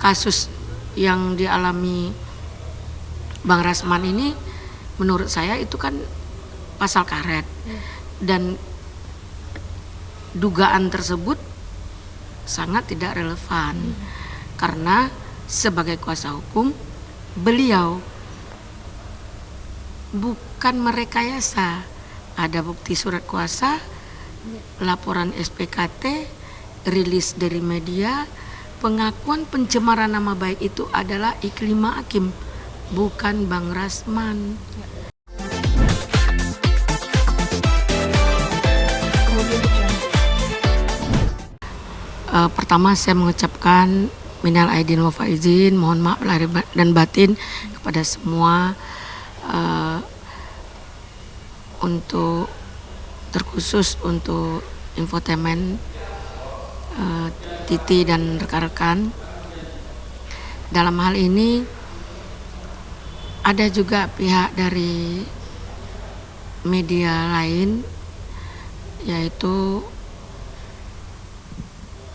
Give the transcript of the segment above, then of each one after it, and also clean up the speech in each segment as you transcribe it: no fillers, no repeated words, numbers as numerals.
kasus yang dialami Bang Rasman ini menurut saya itu kan pasal karet, dan dugaan tersebut sangat tidak relevan karena sebagai kuasa hukum beliau bukan merekayasa. Ada bukti surat kuasa, laporan SPKT, rilis dari media, pengakuan pencemaran nama baik itu adalah Iklima Hakim, bukan Bang Rasman. Pertama saya mengucapkan minal aidin wal faizin, mohon maaf lahir dan batin kepada semua, untuk terkhusus untuk infotainment Titi dan rekan-rekan. Dalam hal ini ada juga pihak dari media lain, yaitu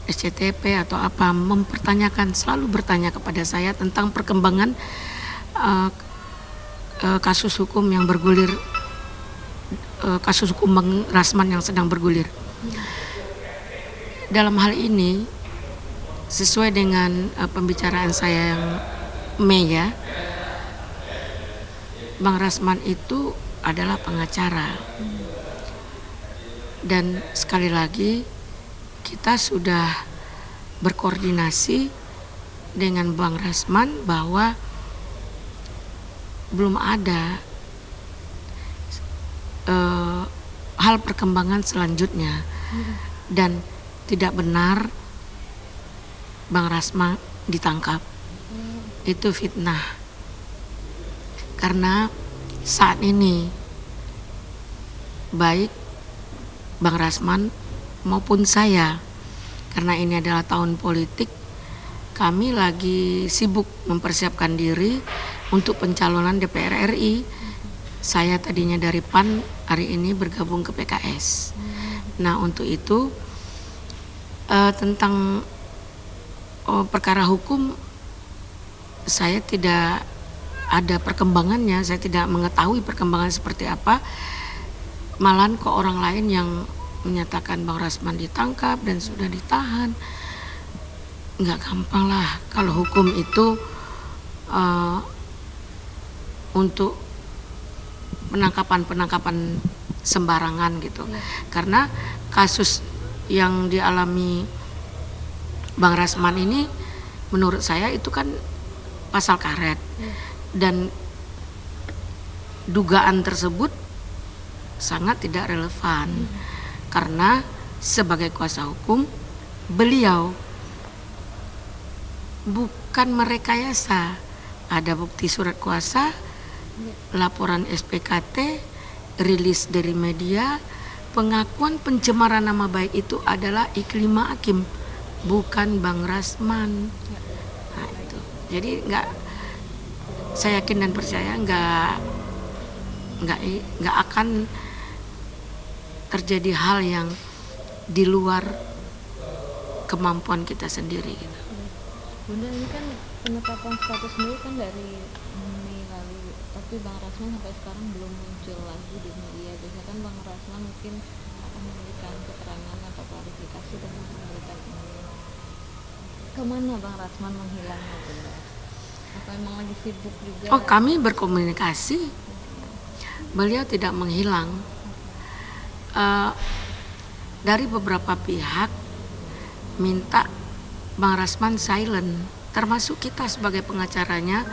SCTP atau apa, mempertanyakan, selalu bertanya kepada saya tentang perkembangan kasus hukum yang bergulir, kasus hukum Bang Rasman yang sedang bergulir. Dalam hal ini, sesuai dengan pembicaraan saya yang Mei ya, Bang Rasman itu adalah pengacara. Dan sekali lagi kita sudah berkoordinasi dengan Bang Rasman bahwa belum ada hal perkembangan selanjutnya, dan tidak benar Bang Rasman ditangkap. Itu fitnah. Karena saat ini baik Bang Rasman maupun saya, karena ini adalah tahun politik, kami lagi sibuk mempersiapkan diri untuk pencalonan DPR RI. Saya tadinya dari PAN, hari ini bergabung ke PKS. Nah, untuk itu tentang perkara hukum saya tidak ada perkembangannya, saya tidak mengetahui perkembangan seperti apa. Malahan ke orang lain yang menyatakan Bang Rasman ditangkap dan sudah ditahan. Nggak gampang lah kalau hukum itu untuk penangkapan sembarangan gitu. Karena kasus yang dialami Bang Rasman ini menurut saya itu kan pasal karet, dan dugaan tersebut sangat tidak relevan karena sebagai kuasa hukum beliau bukan merekayasa. Ada bukti surat kuasa, laporan SPKT, rilis dari media, pengakuan pencemaran nama baik itu adalah Iklima Hakim, bukan Bang Rasman. Nah, itu. Jadi saya yakin dan percaya nggak akan terjadi hal yang di luar kemampuan kita sendiri gitu. Bunda, ini kan penetapan status sendiri kan dari Mei lalu, tapi Bang Rasman sampai sekarang belum muncul lagi di media. Biasanya kan Bang Rasman mungkin akan memberikan keterangan atau klarifikasi tentang pemberitaan ini. Kemana Bang Rasman menghilangnya, Bunda? Apa emang lagi sibuk juga? Oh, kami berkomunikasi. Beliau tidak menghilang. Dari beberapa pihak minta Bang Rasman silent, termasuk kita sebagai pengacaranya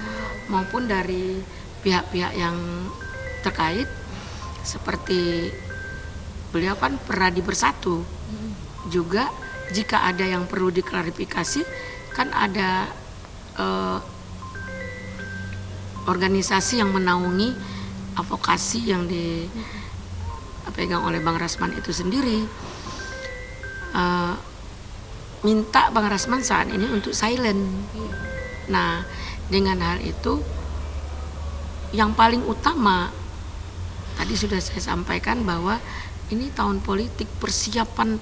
maupun dari pihak-pihak yang terkait, seperti beliau kan Peradi Bersatu juga. Jika ada yang perlu diklarifikasi, kan ada organisasi yang menaungi advokasi yang dipegang oleh Bang Rasman itu sendiri. Minta Bang Rasman saat ini untuk silent. Nah, dengan hal itu yang paling utama tadi sudah saya sampaikan bahwa ini tahun politik, persiapan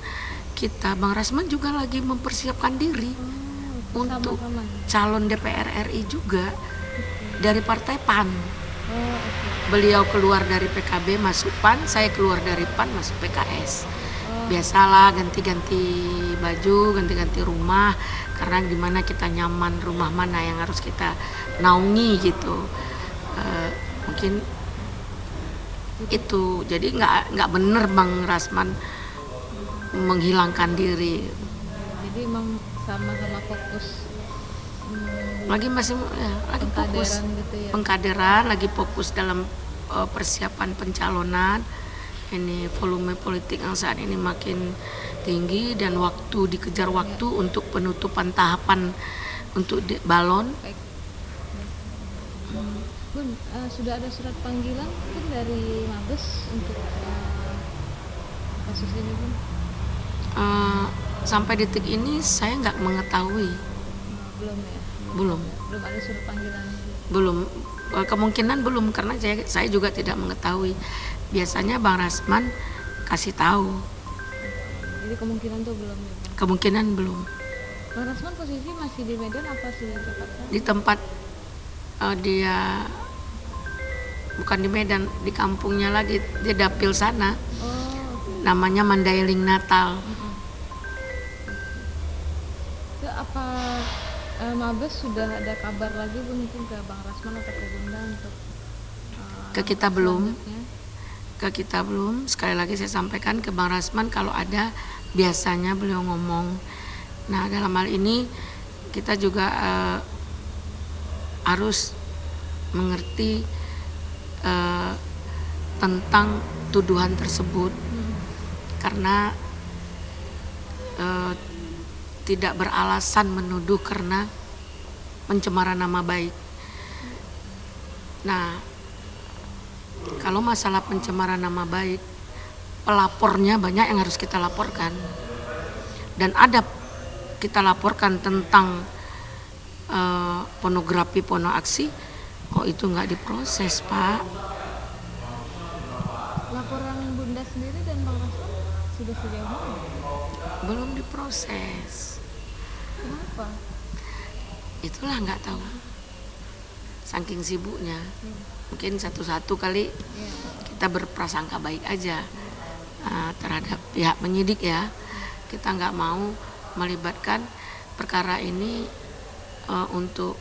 kita. Bang Rasman juga lagi mempersiapkan diri untuk Sama-sama. calon DPR RI juga dari Partai PAN. Oh, oke. Beliau keluar dari PKB masuk PAN, saya keluar dari PAN masuk PKS. Oh, Biasalah ganti-ganti baju, ganti-ganti rumah, karena gimana kita nyaman, rumah mana yang harus kita naungi gitu. Mungkin itu, jadi nggak bener Bang Rasman menghilangkan diri. jadi emang sama-sama fokus Lagi masih lagi fokus pengkaderan gitu ya. pengkaderan, lagi fokus dalam persiapan pencalonan. Ini volume politik yang saat ini makin tinggi dan dikejar waktu untuk penutupan tahapan untuk balon. Baik. Bun, sudah ada surat panggilan mungkin dari Mabes untuk kasus ini, Bun? Sampai detik ini saya nggak mengetahui, Belum ya? belum Belum ada surat panggilan. belum kemungkinan belum, karena saya juga tidak mengetahui. Biasanya Bang Rasman kasih tahu, Jadi kemungkinan tuh belum ya, Bang? kemungkinan belum. Bang Rasman posisi masih di Medan apa sudah di Jakarta? Di tempat dia, bukan di Medan, di kampungnya lagi, dia dapil sana, Oh, oke. namanya Mandailing Natal. Itu apa Mabes sudah ada kabar lagi Bun, mungkin ke Bang Rasman atau ke Bunda untuk Ke kita belum. selanjutnya? Ke kita belum. Sekali lagi saya sampaikan ke Bang Rasman, kalau ada biasanya beliau ngomong. Nah, dalam hal ini kita juga harus mengerti tentang tuduhan tersebut, karena tidak beralasan menuduh karena pencemaran nama baik. Nah, kalau masalah pencemaran nama baik, pelapornya banyak yang harus kita laporkan, dan ada kita laporkan tentang pornografi, porno aksi, kok itu nggak diproses, Pak? Laporan Bunda sendiri dan Bang Rasman sudah sejauh mana? Belum diproses. Kenapa? Itulah nggak tahu, saking sibuknya. Mungkin satu-satu kali Ya. kita berprasangka baik aja terhadap pihak penyidik ya. Kita nggak mau melibatkan perkara ini untuk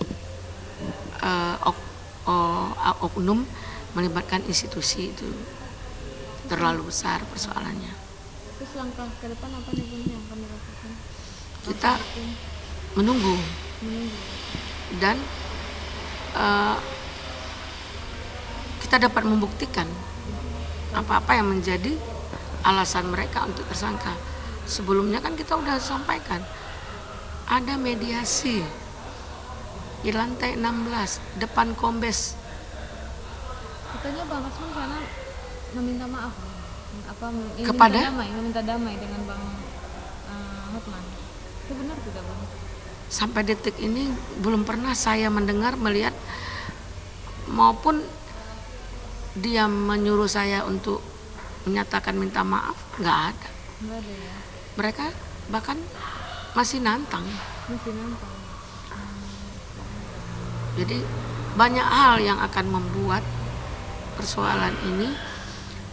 oknum, melibatkan institusi, itu terlalu besar persoalannya. Terus langkah ke depan apa nih Bun yang akan dilakukan? Kita menunggu Menunggu. dan kita dapat membuktikan apa-apa yang menjadi alasan mereka untuk tersangka. Sebelumnya kan kita udah sampaikan ada mediasi di lantai 16 depan Kombes. Katanya Bang Rasman sana meminta maaf, apa ingin Kepada? meminta damai dengan Bang Hotman. Itu benar tidak Bang? Sampai detik ini belum pernah saya mendengar, melihat, maupun dia menyuruh saya untuk menyatakan minta maaf, nggak ada. Enggak ada ya? Mereka bahkan masih nantang. Masih nantang. Jadi banyak hal yang akan membuat persoalan ini,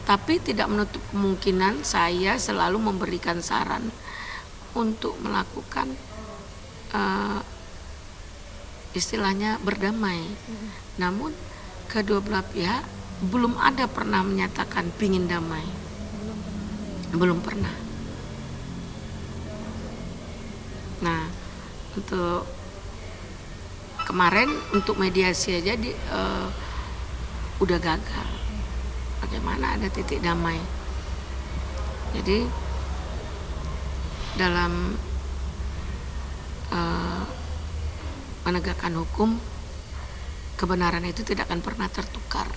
tapi tidak menutup kemungkinan saya selalu memberikan saran untuk melakukan istilahnya berdamai. Namun kedua belah pihak belum ada pernah menyatakan pingin damai. Belum pernah. Nah, untuk kemarin untuk mediasi aja udah gagal. Bagaimana ada titik damai? Jadi dalam menegakkan hukum, kebenaran itu tidak akan pernah tertukar.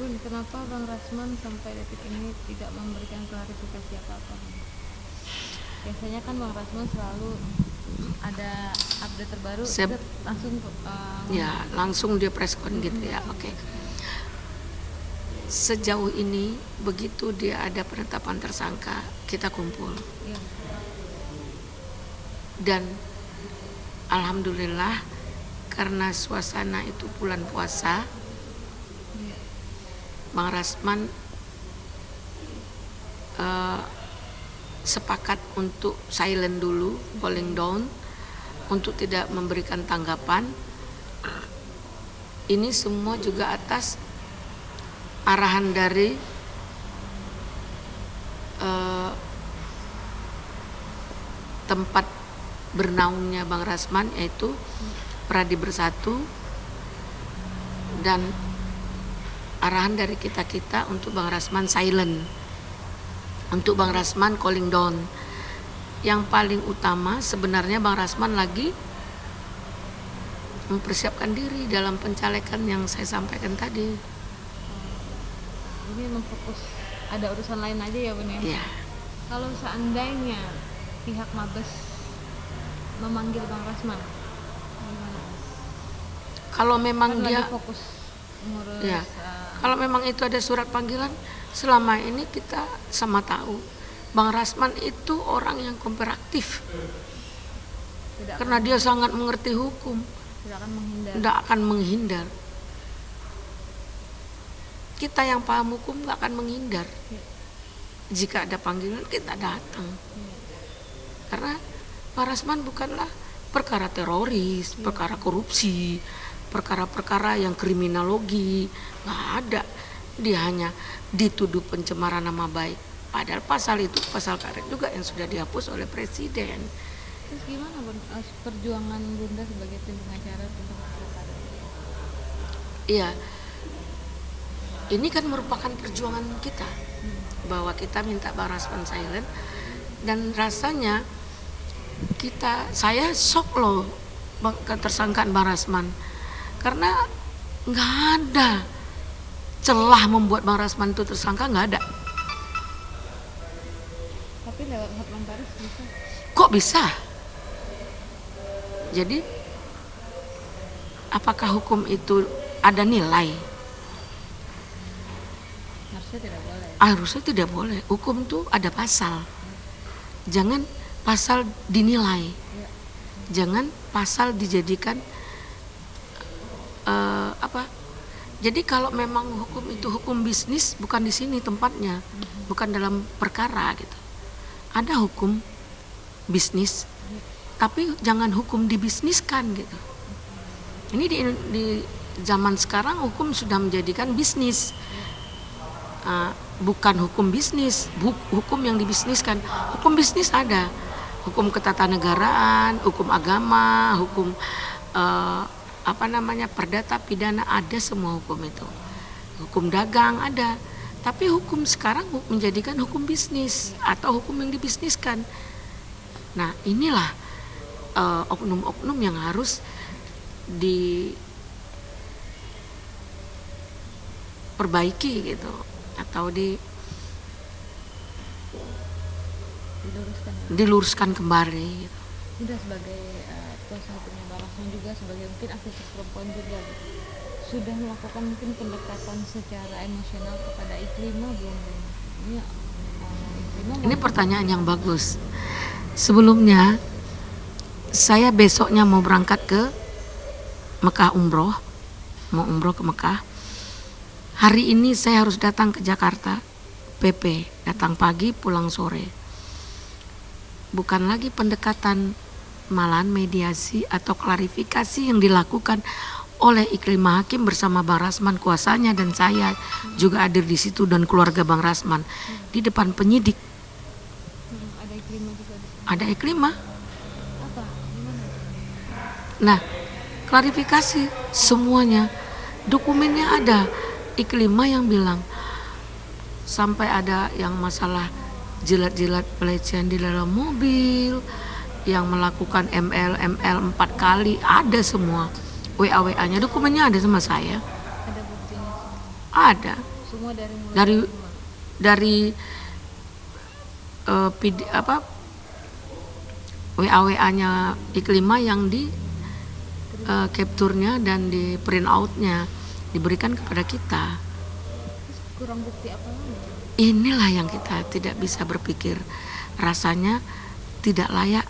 Bun, kenapa Bang Rasman sampai detik ini tidak memberikan klarifikasi apa-apa? Biasanya kan Bang Rasman selalu ada update terbaru, langsung Ya, langsung dia preskon gitu ya. Oke. Sejauh ini begitu dia ada penetapan tersangka, kita kumpul. ya. Dan alhamdulillah karena suasana itu bulan puasa, Bang Rasman sepakat untuk silent dulu, cooling down, untuk tidak memberikan tanggapan. Ini semua juga atas arahan dari tempat bernaungnya Bang Rasman, yaitu Pradi Bersatu, dan arahan dari kita untuk Bang Rasman silent, untuk Bang Rasman calling down. Yang paling utama sebenarnya Bang Rasman lagi mempersiapkan diri dalam pencalekan yang saya sampaikan tadi. Ini memang fokus, ada urusan lain aja ya Bun ya? Ya. Kalau seandainya pihak Mabes memanggil Bang Rasman, gimana? Kalau memang Kan dia lagi fokus ngurus ya, kalau memang itu ada surat panggilan, selama ini kita sama tahu Bang Rasman itu orang yang kooperatif, karena dia sangat mengerti hukum, tidak akan menghindar. Kita yang paham hukum nggak akan menghindar. Jika ada panggilan kita datang, karena Bang Rasman bukanlah perkara teroris, perkara korupsi, perkara-perkara yang kriminologi, nggak ada. Dia hanya dituduh pencemaran nama baik, padahal pasal itu pasal karet juga yang sudah dihapus oleh Presiden. Terus gimana Bun, perjuangan Bunda sebagai tim pengacara tentang pasal karet? Iya, ini kan merupakan perjuangan kita, bahwa kita minta Bang Rasman silent, dan rasanya saya shock loh ketersangkaan Bang Rasman, karena nggak ada celah membuat Bang Rasman itu tersangka, nggak ada. Tapi lewat Hotman Paris bisa. Kok bisa? Jadi apakah hukum itu ada nilai? Harusnya tidak boleh. Harusnya tidak boleh. Hukum tuh ada pasal. Jangan pasal dinilai. Jangan pasal dijadikan Jadi kalau memang hukum itu hukum bisnis, bukan di sini tempatnya, bukan dalam perkara gitu. Ada hukum bisnis, tapi jangan hukum dibisniskan gitu. Ini di zaman sekarang hukum sudah menjadikan bisnis, bukan hukum bisnis, hukum yang dibisniskan. Hukum bisnis ada, hukum ketatanegaraan, hukum agama, hukum perdata pidana, ada semua hukum itu. Hukum dagang ada, tapi hukum sekarang menjadikan hukum bisnis atau hukum yang dibisniskan. Nah, inilah oknum-oknum yang harus diperbaiki gitu, atau diluruskan kembali gitu. Sudah sebagai kuasa hukumnya Bang Rasman juga, sebagai mungkin aktivis perempuan juga gitu, sudah melakukan mungkin pendekatan secara emosional kepada Iklimah belum? Ini pertanyaan yang bagus. Sebelumnya saya besoknya mau berangkat ke Mekah umroh, mau umroh ke Mekah. Hari ini saya harus datang ke Jakarta, PP, datang pagi pulang sore. Bukan lagi pendekatan, malahan mediasi atau klarifikasi yang dilakukan oleh Iklimah Hakim bersama Bang Rasman kuasanya, dan saya juga hadir di situ, dan keluarga Bang Rasman di depan penyidik. Ada Iklimah juga di sini. Ada Iklimah. Apa? Gimana? Nah, klarifikasi semuanya, dokumennya ada. Iklimah yang bilang sampai ada yang masalah jilat-jilat pelecehan di dalam mobil, yang melakukan ML 4 kali, ada semua. WA-nya, dokumennya ada sama saya. Ada buktinya semua. Ada. Semua dari WA-nya Iklimah yang di capture-nya dan di print out-nya diberikan kepada kita. Terus kurang bukti apa lagi? Inilah yang kita tidak bisa berpikir, rasanya tidak layak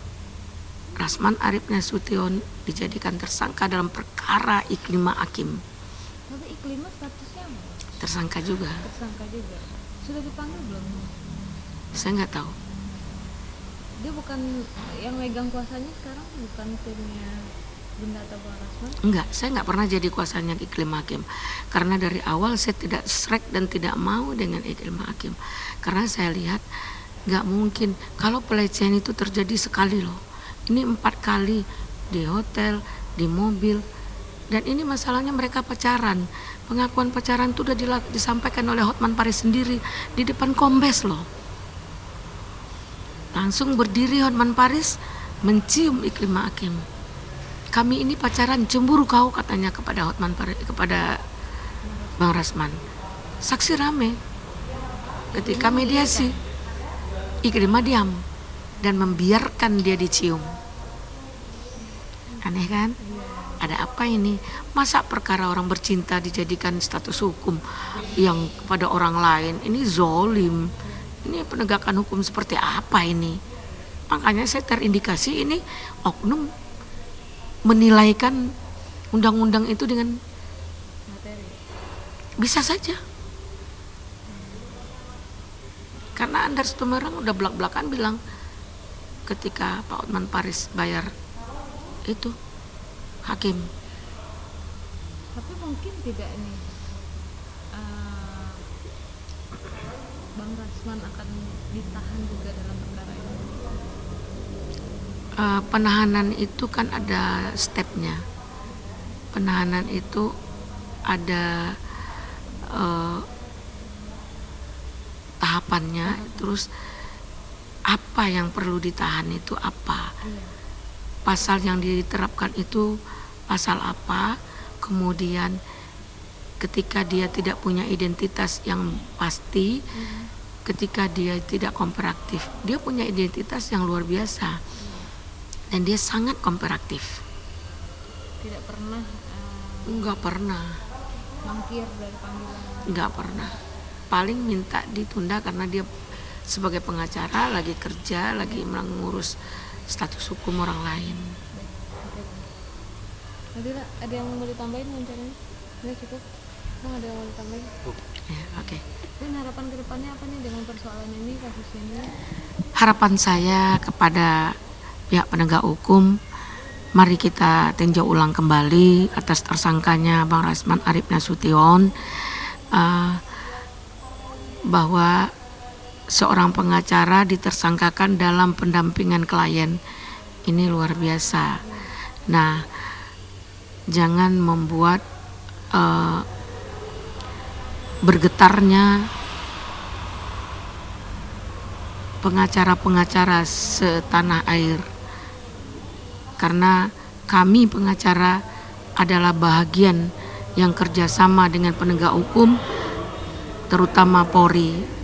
Rasman Arif Nasution dijadikan tersangka dalam perkara Iklima Hakim. Tapi Iklima statusnya apa? Tersangka juga. Tersangka juga. Sudah dipanggil belum? Saya nggak tahu. Dia bukan yang megang kuasanya sekarang, bukan timnya Bunda atau Bang Rasman? Enggak, saya nggak pernah jadi kuasanya Iklima Hakim. Karena dari awal saya tidak srek dan tidak mau dengan Iklima Hakim. Karena saya lihat nggak mungkin kalau pelecehan itu terjadi sekali loh. Ini 4 kali di hotel, di mobil. Dan ini masalahnya mereka pacaran. Pengakuan pacaran itu udah disampaikan oleh Hotman Paris sendiri di depan Kombes loh. Langsung berdiri Hotman Paris mencium Iklima Hakim. Kami ini pacaran, cemburu kau, katanya kepada Hotman Paris, kepada Bang Rasman. Saksi rame. Ketika mediasi, Iklima diam dan membiarkan dia dicium. Aneh kan? Ada apa ini? Masa perkara orang bercinta dijadikan status hukum yang kepada orang lain? Ini zolim. Ini penegakan hukum seperti apa ini? Makanya saya terindikasi ini oknum menilaikan undang-undang itu dengan Materi. bisa saja. Karena Anders Tumerang udah belak-belakan bilang ketika Pak Hotman Paris bayar itu hakim. Tapi mungkin tidak nih, Bang Rasman akan ditahan juga dalam perkara ini. Penahanan itu kan ada stepnya. Penahanan itu ada tahapannya. Terus apa yang perlu ditahan itu apa? Iya. Pasal yang diterapkan itu pasal apa? Kemudian ketika dia tidak punya identitas yang pasti, ketika dia tidak kooperatif, dia punya identitas yang luar biasa dan dia sangat kooperatif. Tidak pernah Enggak pernah, mangkir dari panggilan. enggak pernah. Paling minta ditunda karena dia sebagai pengacara lagi kerja, lagi mengurus status hukum orang lain. Nadira, ada yang mau ditambahin wawancaranya? Nggak cukup? Bang, ada yang mau ditambahin? Ya, oke. Dan harapan kedepannya apa nih dengan persoalan ini, kasus ini? Harapan saya kepada pihak penegak hukum, mari kita tinjau ulang kembali atas tersangkanya Bang Rasman Arif Nasution, bahwa seorang pengacara ditersangkakan dalam pendampingan klien. Ini luar biasa. Nah, jangan membuat bergetarnya pengacara-pengacara setanah air, karena kami pengacara adalah bahagian yang kerjasama dengan penegak hukum, terutama Polri.